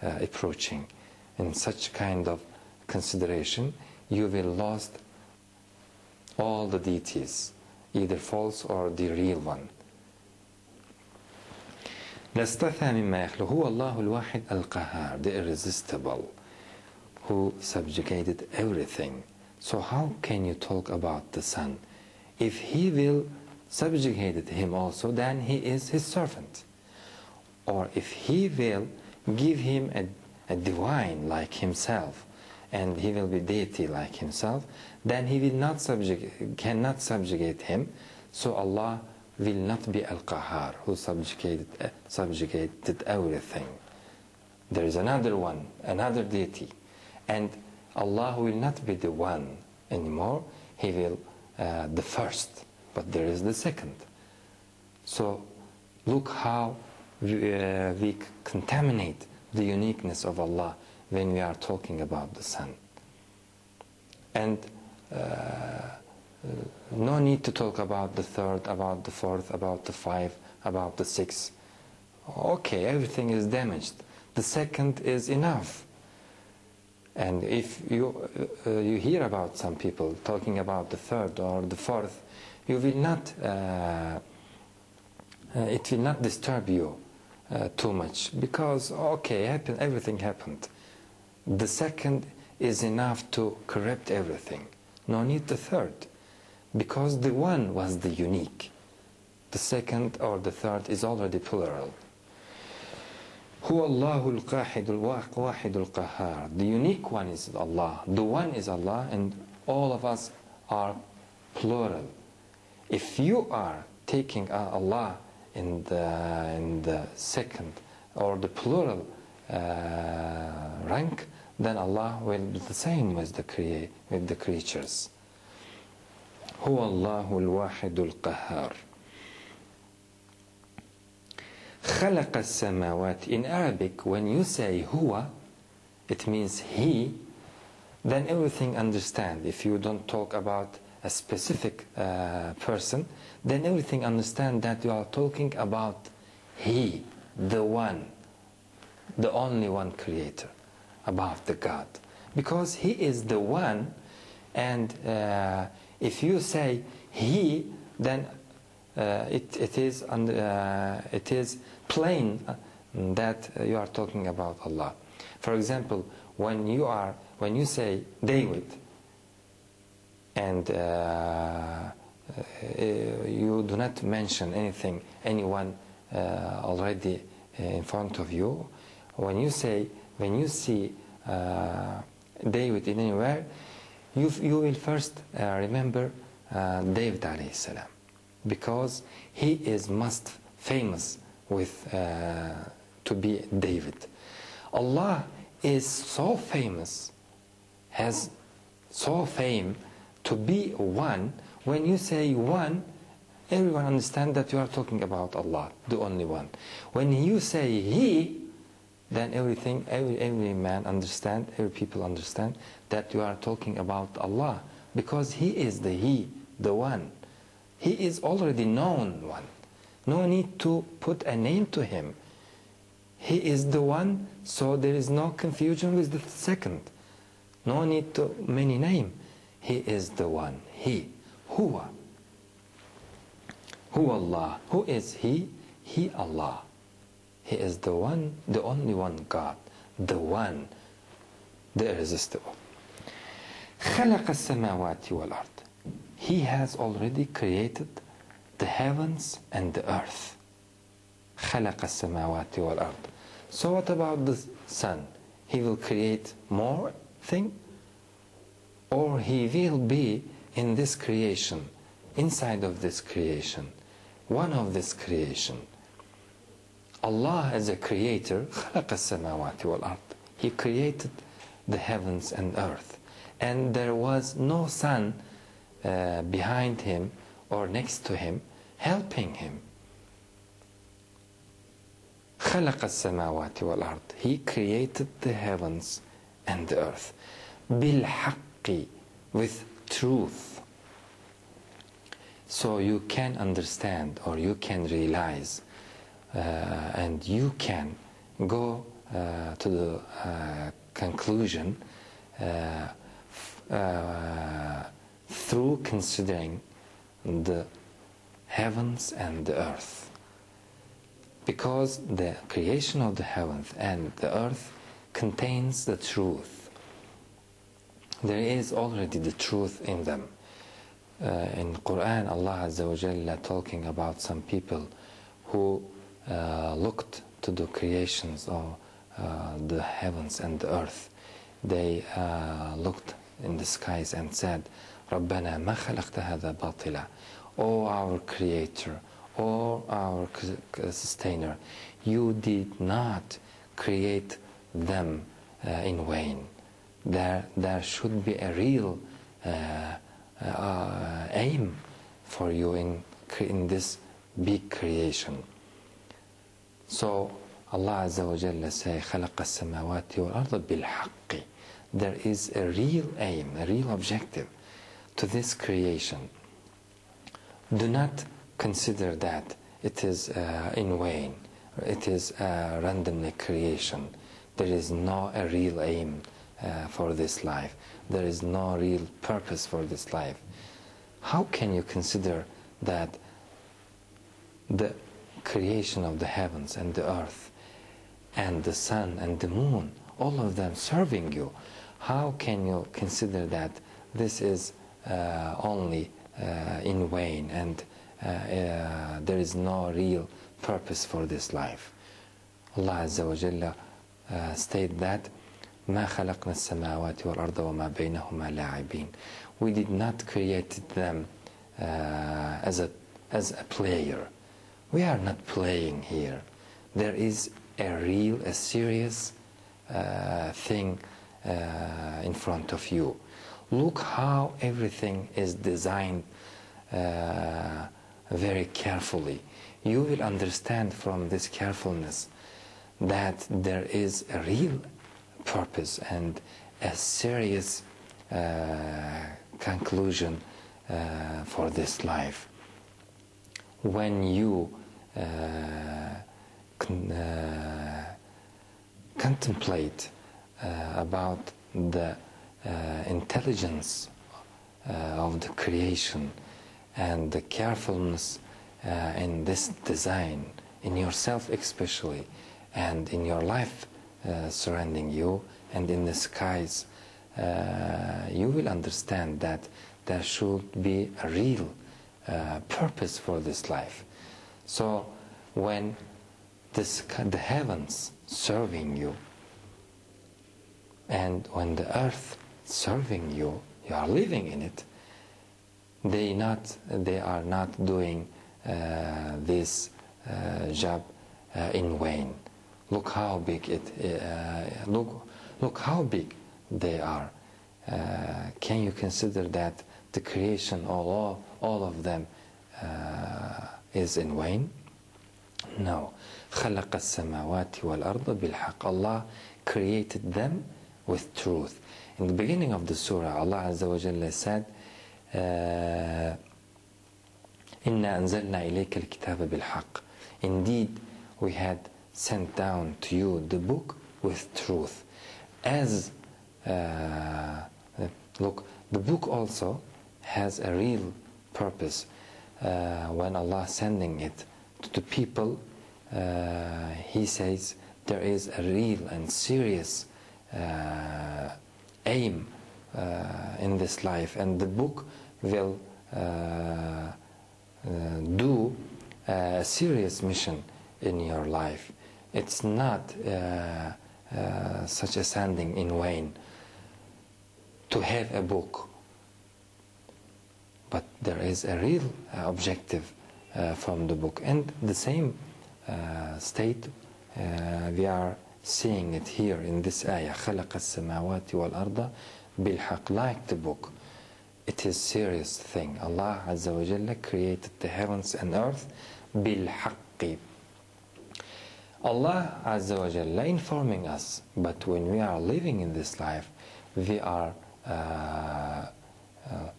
approaching. In such kind of consideration, you will lost all the deities, either false or the real one. لاستثنى مما يخلق هو الله الواحد القهار, the irresistible, who subjugated everything. So how can you talk about the Son? If he will subjugate him also, then he is his servant. Or if he will give him a divine like himself, and he will be deity like himself, then he will not cannot subjugate him. So Allah will not be Al-Qahar, who subjugated everything. There is another one, another deity, and Allah will not be the one anymore. He will the first, but there is the second. So look how we contaminate the uniqueness of Allah when we are talking about the Son. And no need to talk about the third, about the fourth, about the five, about the sixth. Okay, everything is damaged. The second is enough. And if you hear about some people talking about the third or the fourth, you will not, it will not disturb you too much, because okay, everything happened. The second is enough to correct everything. No need the third, because the one was the unique. The second or the third is already plural. هو الله القاحد الواحد القهار. The unique one is Allah. The one is Allah, and all of us are plural. If you are taking Allah in the second or the plural rank, then Allah will be the same with the creatures. هو الله الواحد القهار. خلق السماوات. In Arabic, when you say huwa, it means he, then everything understand. If you don't talk about a specific person, then everything understand that you are talking about he, the one, the only one creator, above the God. Because he is the one, and if you say he, then it is plain that you are talking about Allah. For example, when you say David, and you do not mention anyone already in front of you, when you see David in anywhere, you will first remember David alayhi salam, because he is most famous with to be David. Allah is so famous, has so fame to be one. When you say one, everyone understands that you are talking about Allah, the only one. When you say he, then every man understand, every people understand that you are talking about Allah, because he is the one. He is already known one. No need to put a name to him. He is the one, so there is no confusion with the second. No need to many name. He is the one. He. Huwa. Huwa Allah. Who is he? He Allah. He is the one, the only one God. The one, the irresistible. خلق السماوات والأرض. He has already created the heavens and the earth. خلق السماوات والأرض. So what about the sun? He will create more thing? Or he will be in this creation, inside of this creation, one of this creation. Allah as a creator, خلق السماوات والأرض. He created the heavens and earth. And there was no sun behind him or next to him helping him. خلق السماوات والأرض. He created the heavens and the earth. بالحق, with truth. So you can understand, or you can realize, and you can go to the conclusion through considering the heavens and the earth. Because the creation of the heavens and the earth contains the truth. There is already the truth in them. In Quran, Allah Azza wa Jalla talking about some people who looked to the creations of the heavens and the earth. They looked in the skies and said, رَبَّنَا مَا خَلَقْتَ هَذَا بَاطِلًا. O our Creator, O our Sustainer, you did not create them in vain. There should be a real aim for you in this big creation. So Allah Azza wa Jalla say, خَلَقَ السَّمَاوَاتِ وَالْأَرْضَ بِالْحَقِّ. There is a real aim, a real objective to this creation. Do not consider that it is in vain, it is randomly creation. There is no a real aim for this life. There is no real purpose for this life. How can you consider that the creation of the heavens and the earth and the sun and the moon, all of them serving you, how can you consider that this is only in vain and there is no real purpose for this life? Allah Azza wa Jalla state that ما خلقنا السماوات والأرض وما بينهما لاعبين. We did not create them as a player. We are not playing here. There is a real, a serious thing in front of you. Look how everything is designed very carefully. You will understand from this carefulness that there is a real purpose and a serious conclusion for this life. When you contemplate about the intelligence of the creation and the carefulness in this design, in yourself especially, and in your life surrounding you and in the skies, you will understand that there should be a real purpose for this life. So when the heavens serving you and when the earth serving you, you are living in it, they are not doing this job in vain. Look how big look how big they are. Can you consider that the creation, all of them, is in vain? No. خَلَقَ السَّمَاوَاتِ وَالْأَرْضَ بِالْحَقِّ. Allah created them with truth. In the beginning of the surah, Allah Azza wa Jalla said, إِنَّا أَنزَلْنَا إِلَيْكَ الْكِتَابَ بِالْحَقِّ. Indeed, we had sent down to you the book with truth. As look, the book also has a real purpose. When Allah sending it to the people, He says there is a real and serious aim in this life, and the book will do a serious mission in your life. It's not such a sending in vain to have a book, but there is a real objective from the book. And the same state we are seeing it here in this ayah, خَلَقَ السَّمَاوَاتِ وَالْأَرْضَ بِالْحَقِّ. Like the book, it is serious thing. Allah Azza wa Jalla created the heavens and earth بِالْحَقِّ. Allah Azza wa Jalla informing us, but when we are living in this life, we are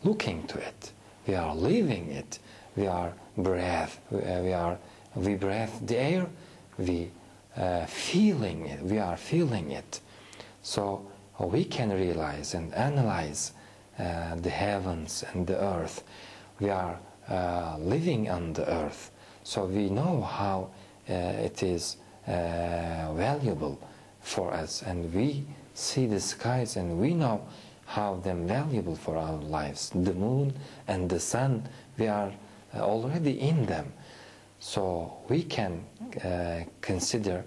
looking to it, we are living it, we are breath, we breathe the air, we feeling it. We are feeling it. So we can realize and analyze the heavens and the earth. We are living on the earth, so we know how it is valuable for us, and we see the skies and we know how they're valuable for our lives. The moon and the sun, we are already in them. So we can consider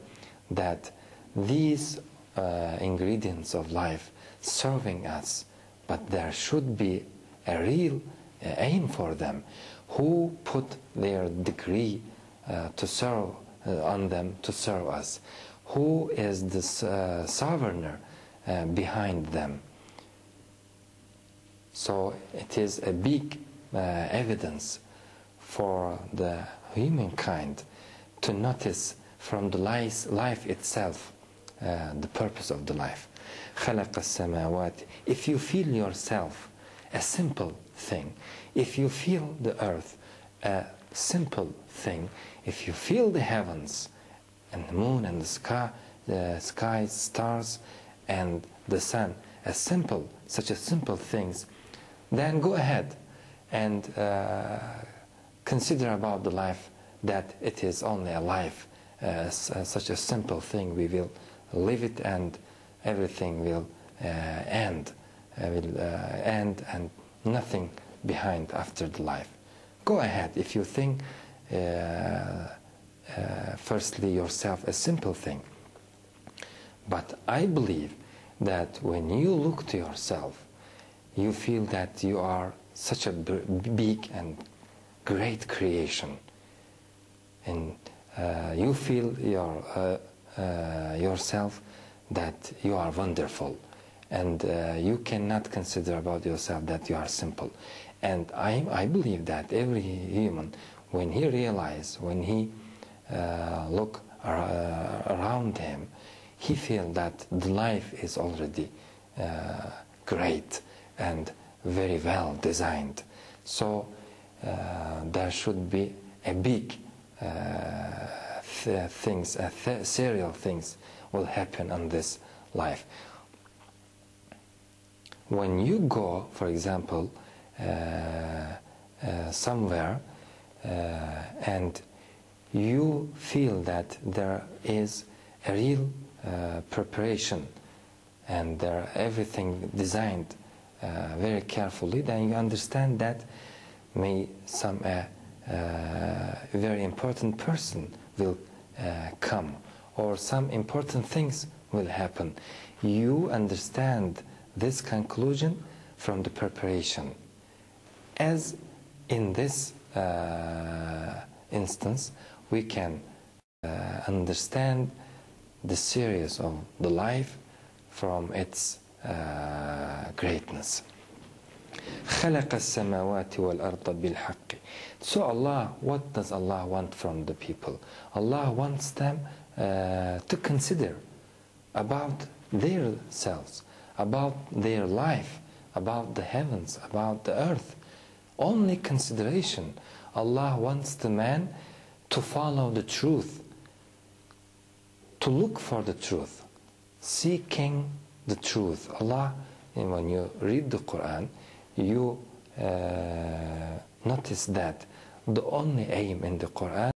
that these ingredients of life serving us, but there should be a real aim for them. Who put their degree to serve on them to serve us? Who is the sovereigner behind them? So it is a big evidence for the humankind to notice from the life itself the purpose of the life. خلق السماوات. If you feel yourself a simple thing, if you feel the earth a simple thing, if you feel the heavens and the moon and the sky, stars and the sun as such a simple things, then go ahead and consider about the life, that it is only a life, such a simple thing. We will live it and everything will end and nothing behind after the life. Go ahead if you think firstly yourself a simple thing. But I believe that when you look to yourself, you feel that you are such a big and great creation, and you feel yourself that you are wonderful, and you cannot consider about yourself that you are simple. And I believe that every human, when he realizes, when he look around him, he feels that the life is already great and very well designed. So there should be a big serial things will happen on this life. When you go, for example, somewhere and you feel that there is a real preparation and there everything designed very carefully, then you understand that some very important person will come, or some important things will happen. You understand this conclusion from the preparation. As in this instance, we can understand the series of the life from its greatness. خلق السماوات والأرض بالحق. So Allah, what does Allah want from the people? Allah wants them to consider about their selves, about their life, about the heavens, about the earth. Only consideration. Allah wants the man to follow the truth, to look for the truth, seeking the truth. Allah, when you read the Quran, you notice that the only aim in the Quran